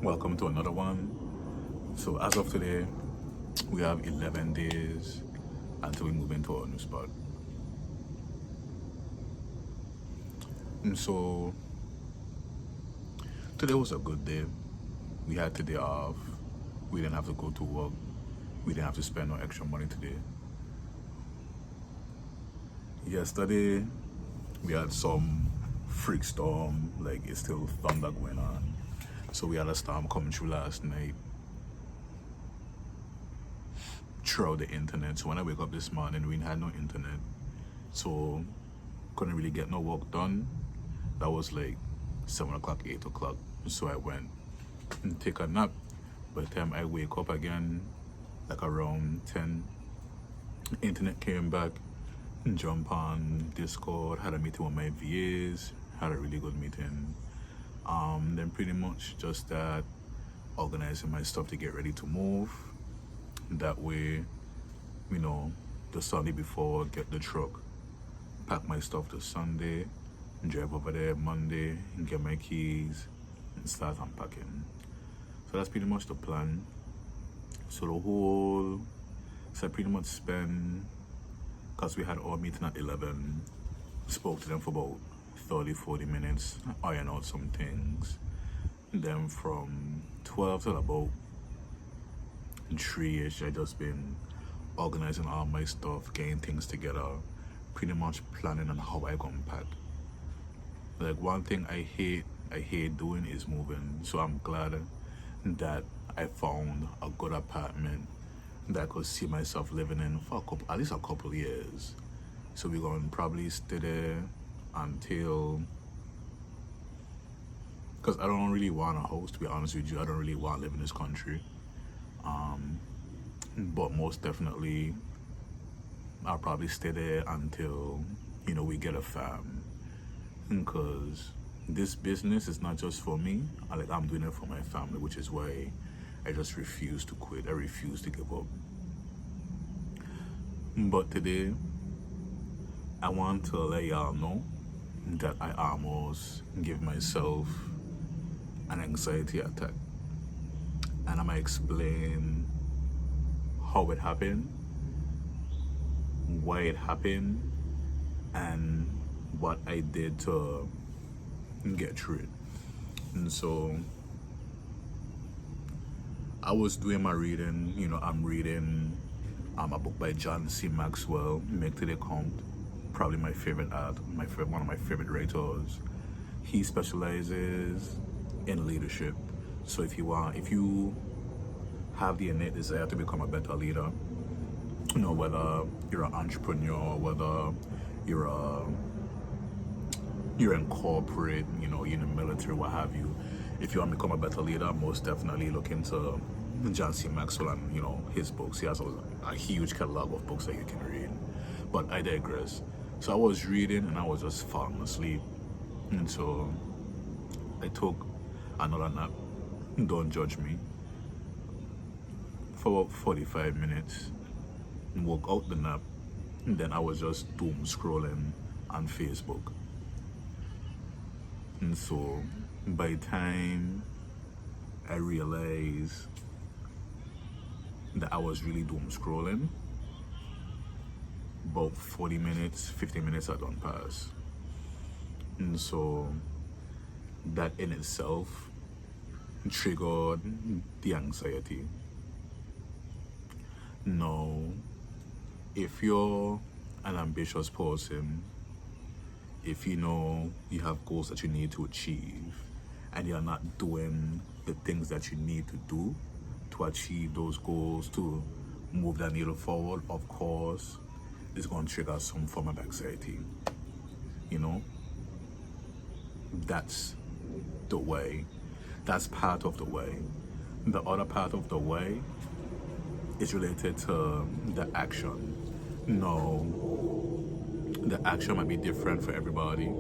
Welcome to another one. So as of today, we have 11 days until we move into our new spot. And so today was a good day. We had today off. We didn't have to go to work. We didn't have to spend no extra money today. Yesterday, we had some freak storm, like it's still thunder going on. So we had a storm coming through last night throughout the internet. So when I wake up this morning, we had no internet. So couldn't really get no work done. That was like 7 o'clock, 8 o'clock. So I went and take a nap. By the time I wake up again, like around 10, internet came back, jump on Discord, had a meeting with my VAs, had a really good meeting. Then pretty much just that, organizing my stuff to get ready to move. That way, the Sunday before, get the truck, pack my stuff to Sunday, drive over there Monday, and get my keys, and start unpacking. So that's pretty much the plan. So I pretty much spent, because we had our meeting at 11, spoke to them for about 30-40 minutes, iron out some things. And then from 12 till about 3-ish, I just been organizing all my stuff, getting things together, pretty much planning on how I gonna pack. Like one thing I hate doing is moving. So I'm glad that I found a good apartment that I could see myself living in for at least a couple years. So we're gonna probably stay there until, because I don't really want a house, to be honest with you. I don't really want to live in this country. But most definitely, I'll probably stay there until, we get a fam. Because this business is not just for me. I'm doing it for my family, which is why I just refuse to quit. I refuse to give up. But today, I want to let y'all know that I almost give myself an anxiety attack. And I'm gonna explain how it happened, why it happened, and what I did to get through it. And so I was doing my reading. I'm reading a book by John C. Maxwell, Make Today Count. Probably my favorite one of my favorite writers. He specializes in leadership. So if you have the innate desire to become a better leader, whether you're an entrepreneur, whether you're in corporate, you're in the military, what have you. If you want to become a better leader, most definitely look into John C. Maxwell and his books. He has a huge catalog of books that you can read. But I digress. So I was reading and I was just falling asleep. And so I took another nap. Don't judge me. For about 45 minutes. Woke out the nap. And then I was just doom scrolling on Facebook. And so by the time I realized that I was really doom scrolling, about 40 minutes, 50 minutes had done pass. And so that in itself triggered the anxiety. Now, if you're an ambitious person, if you have goals that you need to achieve and you're not doing the things that you need to do to achieve those goals, to move that needle forward, of course, it's going to trigger some form of anxiety. That's the way. That's part of the way. The other part of the way is related to the action. No, the action might be different for everybody.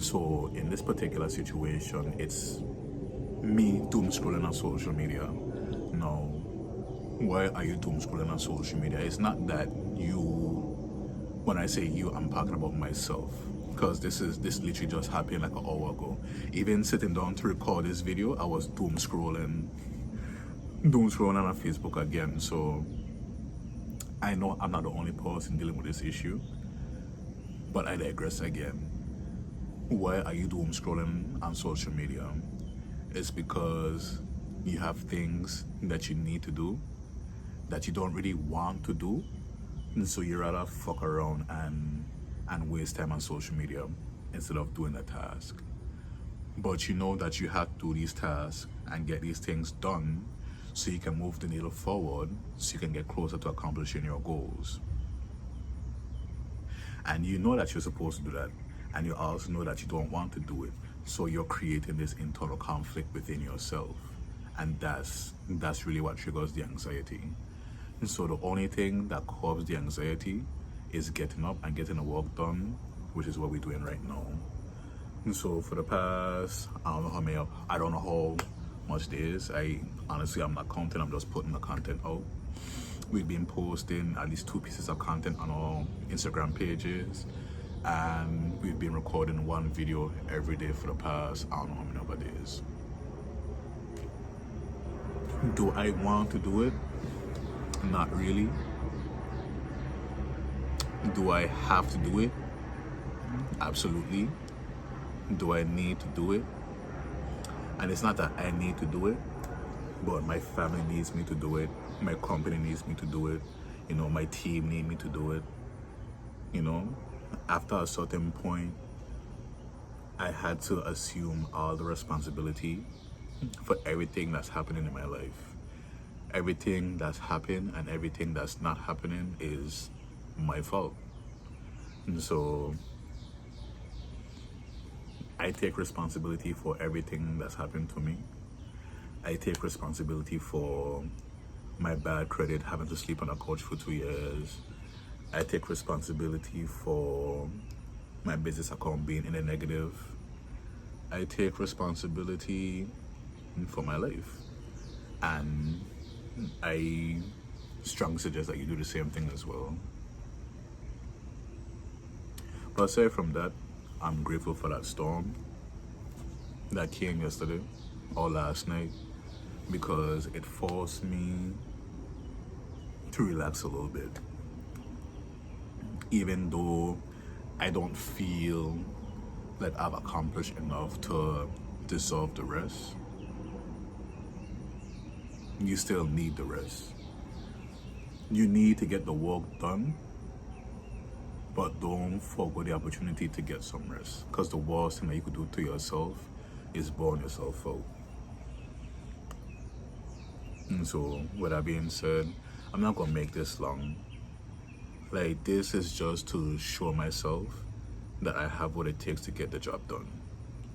So in this particular situation, it's me doom scrolling on social media. No, why are you doom scrolling on social media? It's not that you, when I say you, I'm talking about myself. because this literally just happened like an hour ago. Even sitting down to record this video, I was doom scrolling on Facebook again. So I know I'm not the only person dealing with this issue, but I digress again. Why are you doom scrolling on social media? It's because you have things that you need to do that you don't really want to do, and so you rather fuck around and waste time on social media instead of doing the task. But you know that you have to do these tasks and get these things done so you can move the needle forward, so you can get closer to accomplishing your goals. And you know that you're supposed to do that, and you also know that you don't want to do it, so you're creating this internal conflict within yourself, and that's really what triggers the anxiety. And so the only thing that causes the anxiety is getting up and getting the work done, which is what we're doing right now. And so for the past, I don't know how much days, honestly I'm not counting, I'm just putting the content out. We've been posting at least 2 pieces of content on our Instagram pages, and we've been recording 1 video every day for the past, I don't know how many other days. Do I want to do it? Not really. Do I have to do it? Absolutely. Do I need to do it? And it's not that I need to do it, but my family needs me to do it. My company needs me to do it. You know, my team need me to do it. You know, after a certain point, I had to assume all the responsibility for everything that's happening in my life. Everything that's happened and everything that's not happening is my fault. And so I take responsibility for everything that's happened to me. I take responsibility for my bad credit, having to sleep on a couch for 2 years. I take responsibility for my business account being in the negative. I take responsibility for my life. And I strongly suggest that you do the same thing as well. But aside from that, I'm grateful for that storm that came yesterday or last night, because it forced me to relax a little bit. Even though I don't feel like I've accomplished enough to deserve the rest, you still need the rest. You need to get the work done, but don't forgo the opportunity to get some rest, because the worst thing that you could do to yourself is burn yourself out. And so with that being said, I'm not gonna make this long. Like, this is just to show myself that I have what it takes to get the job done,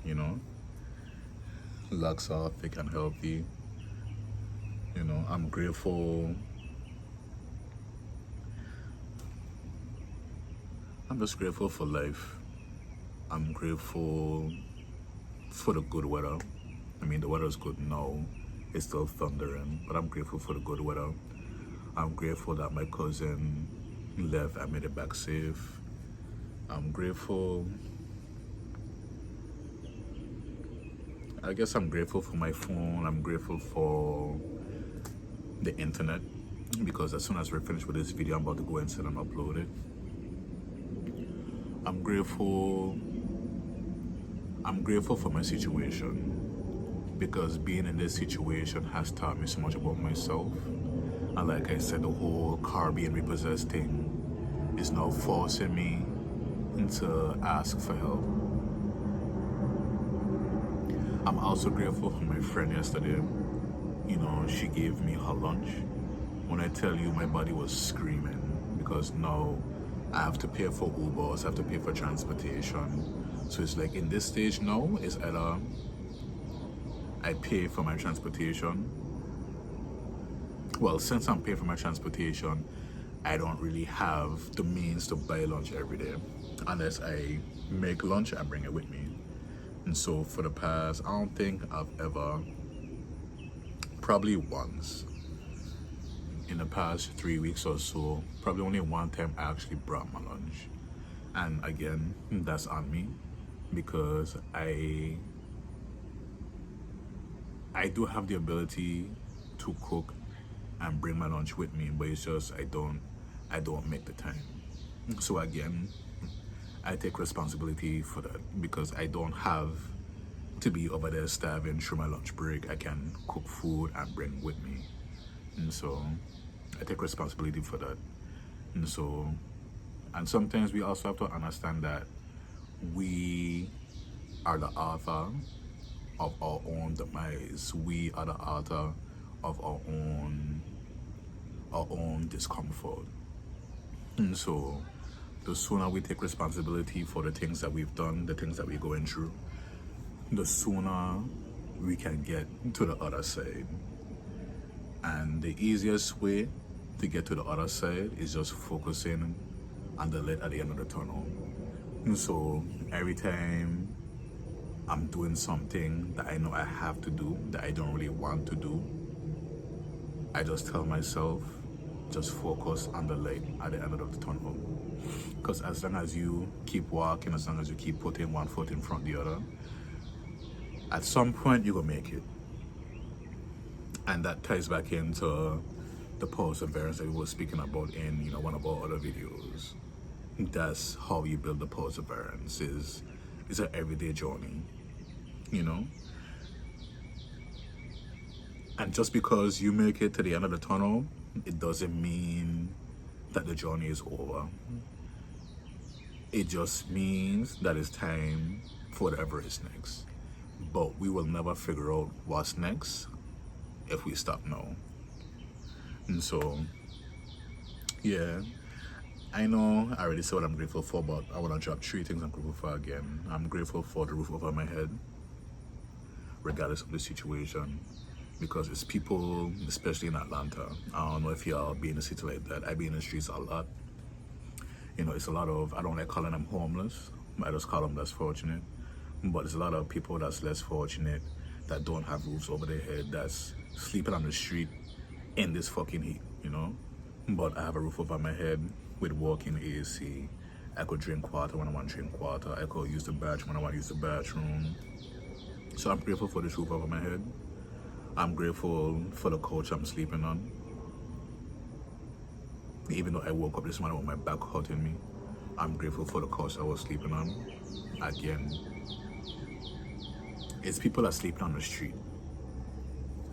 you know? Locks are thick and healthy. You know, I'm grateful. I'm just grateful for life. I'm grateful for the good weather. I mean, the weather's good now. It's still thundering, but I'm grateful for the good weather. I'm grateful that my cousin left and made it back safe. I'm grateful. I guess I'm grateful for my phone. I'm grateful for the internet, because as soon as we're finished with this video, I'm about to go inside and upload it. I'm grateful for my situation, because being in this situation has taught me so much about myself. And like I said, the whole car being repossessed thing is now forcing me to ask for help. I'm also grateful for my friend yesterday. You know, she gave me her lunch. When I tell you, my body was screaming, because now I have to pay for Ubers, I have to pay for transportation. So it's like, in this stage now, it's either I pay for my transportation. Well, since I'm paying for my transportation, I don't really have the means to buy lunch every day, unless I make lunch and bring it with me. And so for the past, I don't think I've ever, probably once in the past 3 weeks or so, probably only one time I actually brought my lunch. And again, that's on me because I do have the ability to cook and bring my lunch with me, but it's just I don't make the time. So again, I take responsibility for that because I don't have to be over there starving through my lunch break. I can cook food and bring with me. And so I take responsibility for that. And sometimes we also have to understand that we are the author of our own demise. We are the author of our own discomfort. And so the sooner we take responsibility for the things that we've done, the things that we're going through, the sooner we can get to the other side. And the easiest way to get to the other side is just focusing on the light at the end of the tunnel. And so every time I'm doing something that I know I have to do, that I don't really want to do, I just tell myself, just focus on the light at the end of the tunnel. Because as long as you keep walking, as long as you keep putting one foot in front of the other, at some point you're gonna make it. And that ties back into the perseverance that we were speaking about in one of our other videos. That's how you build the perseverance. It's an everyday journey, And just because you make it to the end of the tunnel, it doesn't mean that the journey is over. It just means that it's time for whatever is next. But we will never figure out what's next if we stop now. And so, yeah, I know I already said what I'm grateful for, but I want to drop 3 things I'm grateful for again. I'm grateful for the roof over my head, regardless of the situation, because it's people, especially in Atlanta. I don't know if y'all be in a city like that. I be in the streets a lot. It's a lot of, I don't like calling them homeless, I just call them less fortunate. But there's a lot of people that's less fortunate, that don't have roofs over their head, that's sleeping on the street in this fucking heat, But I have a roof over my head with walking AC. I could drink water when I want to drink water. I could use the bathroom when I want to use the bathroom. So I'm grateful for this roof over my head. I'm grateful for the couch I'm sleeping on. Even though I woke up this morning with my back hurting me, I'm grateful for the couch I was sleeping on. Again, it's people that sleep on the street,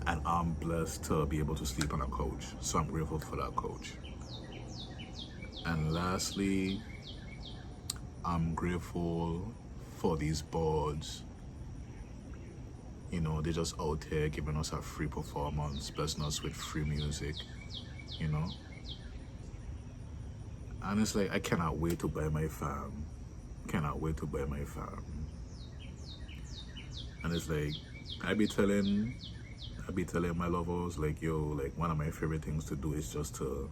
and I'm blessed to be able to sleep on a couch. So I'm grateful for that couch. And lastly, I'm grateful for these boards. They're just out there giving us a free performance, blessing us with free music, And it's like, I cannot wait to buy my farm. And it's like, I be telling my lovers, like, yo, like, one of my favorite things to do is just to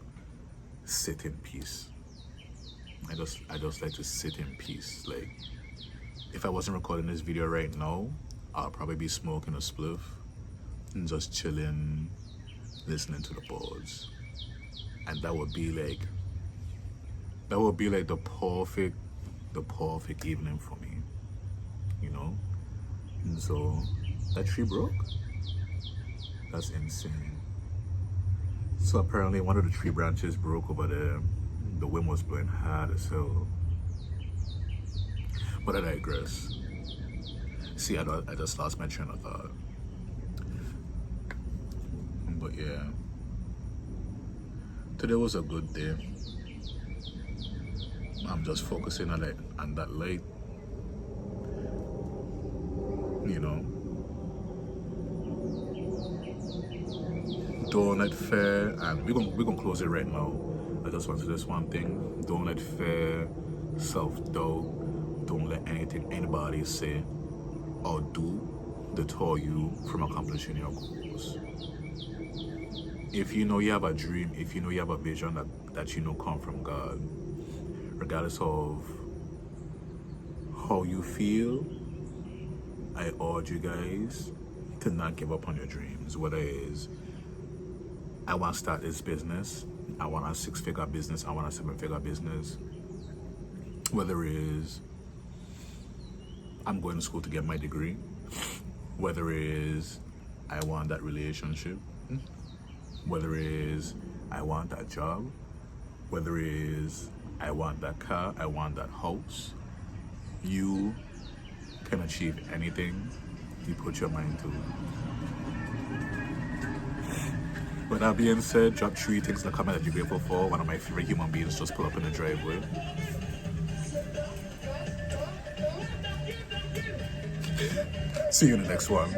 sit in peace. I just like to sit in peace. Like, if I wasn't recording this video right now, I'll probably be smoking a spliff and just chilling, listening to the birds. And that would be like the perfect evening for me, And so that tree broke. That's insane. So apparently one of the tree branches broke over there. The wind was blowing hard as hell. But I digress. See, I just lost my train of thought. But yeah, today was a good day. I'm just focusing on that light, Don't let fear, and we're gonna close it right now. I just want to say this one thing: don't let fear, self-doubt, don't let anybody say or do deter you from accomplishing your goals. If you know you have a dream, if you know you have a vision that come from God, regardless of how you feel, I urge you guys to not give up on your dreams. Whether it is, I want to start this business, I want a 6-figure business, I want a 7-figure business, Whether it is I'm going to school to get my degree, whether it is I want that relationship, whether it is I want that job, whether it is I want that car, I want that house, you can achieve anything you put your mind to. With that being said, drop 3 things in the comment that you're grateful for. One of my favorite human beings just pull up in the driveway. See you in the next one.